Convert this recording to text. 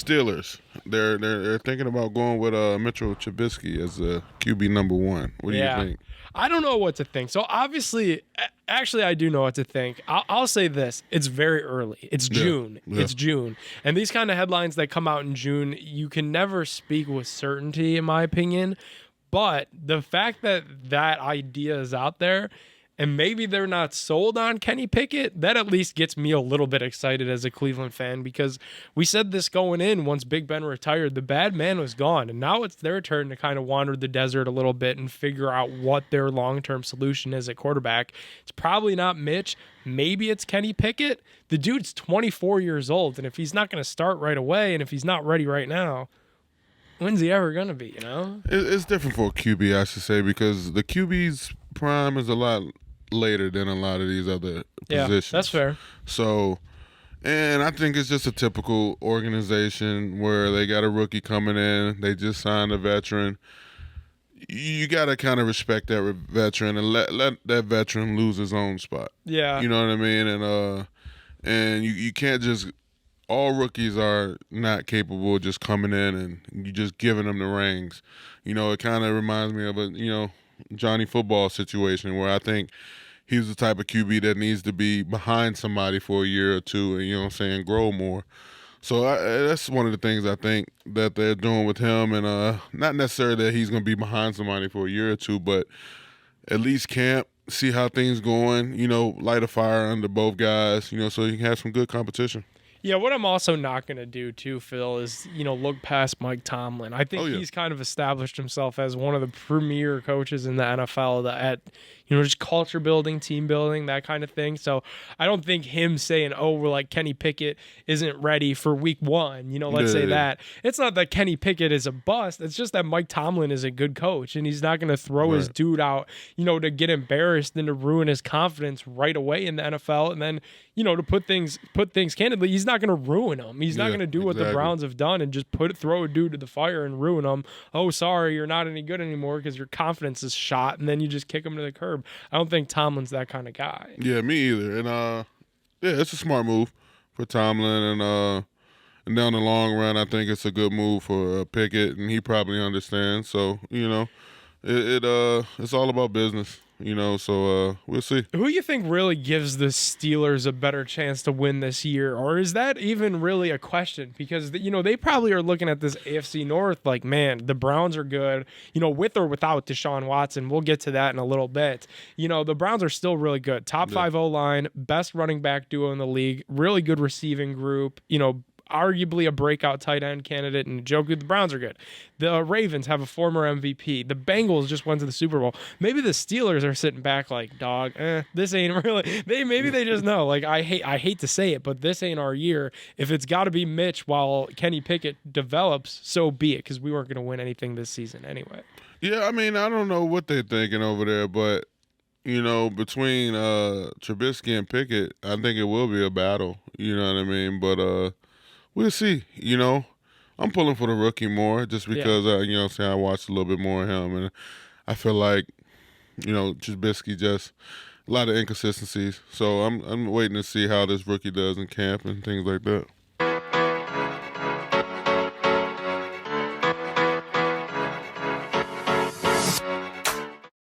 Steelers. They're thinking about going with Mitch Trubisky as QB number 1. What do you think? I don't know what to think. So obviously, actually, I do know what to think. I'll say this: it's very early. It's June. Yeah. It's June, and these kind of headlines that come out in June, you can never speak with certainty, in my opinion. But the fact that that idea is out there, and maybe they're not sold on Kenny Pickett, that at least gets me a little bit excited as a Cleveland fan, because we said this going in once Big Ben retired, the bad man was gone, and now it's their turn to kind of wander the desert a little bit and figure out what their long-term solution is at quarterback. It's probably not Mitch. Maybe it's Kenny Pickett. The dude's 24 years old, and if he's not going to start right away, and if he's not ready right now, when's he ever going to be, It's different for a QB, I should say, because the QB's prime is a lot later than a lot of these other positions. Yeah, that's fair. So, and I think it's just a typical organization where they got a rookie coming in, they just signed a veteran. You got to kind of respect that veteran and let that veteran lose his own spot. Yeah. You know what I mean? And you can't just, all rookies are not capable of just coming in and you just giving them the reins. It kind of reminds me of a, Johnny Football situation where I think he's the type of QB that needs to be behind somebody for a year or two and, grow more. So that's one of the things I think that they're doing with him, and not necessarily that he's going to be behind somebody for a year or two, but at least camp, see how things going, light a fire under both guys, so you can have some good competition. Yeah, what I'm also not going to do, too, Phil, is, look past Mike Tomlin. I think he's kind of established himself as one of the premier coaches in the NFL at, just culture building, team building, that kind of thing. So I don't think him saying, we're like Kenny Pickett isn't ready for week 1, let's say that. It's not that Kenny Pickett is a bust. It's just that Mike Tomlin is a good coach, and he's not going to throw his dude out, to get embarrassed and to ruin his confidence right away in the NFL. And then, to put things candidly, he's not going to ruin them. He's not going to do what the Browns have done and just throw a dude to the fire and ruin them. Oh, sorry, you're not any good anymore because your confidence is shot, and then you just kick him to the curb. I don't think Tomlin's that kind of guy. Yeah, me either. And it's a smart move for Tomlin, and down the long run, I think it's a good move for Pickett, and he probably understands. So it's all about business. So we'll see. Who you think really gives the Steelers a better chance to win this year? Or is that even really a question? Because, they probably are looking at this AFC North like, man, the Browns are good, with or without Deshaun Watson. We'll get to that in a little bit. The Browns are still really good. Top 5 O-line, best running back duo in the league, really good receiving group, arguably a breakout tight end candidate, and Joku. The Browns are good. The Ravens have a former MVP. The Bengals just went to the Super Bowl. Maybe the Steelers are sitting back like, dog, this ain't really. Maybe they just know. Like, I hate to say it, but this ain't our year. If it's got to be Mitch while Kenny Pickett develops, so be it, because we weren't going to win anything this season anyway. Yeah, I mean, I don't know what they're thinking over there, but between Trubisky and Pickett, I think it will be a battle. You know what I mean? But we'll see. I'm pulling for the rookie more just because, I watched a little bit more of him. And I feel like, Trubisky just a lot of inconsistencies. So I'm waiting to see how this rookie does in camp and things like that.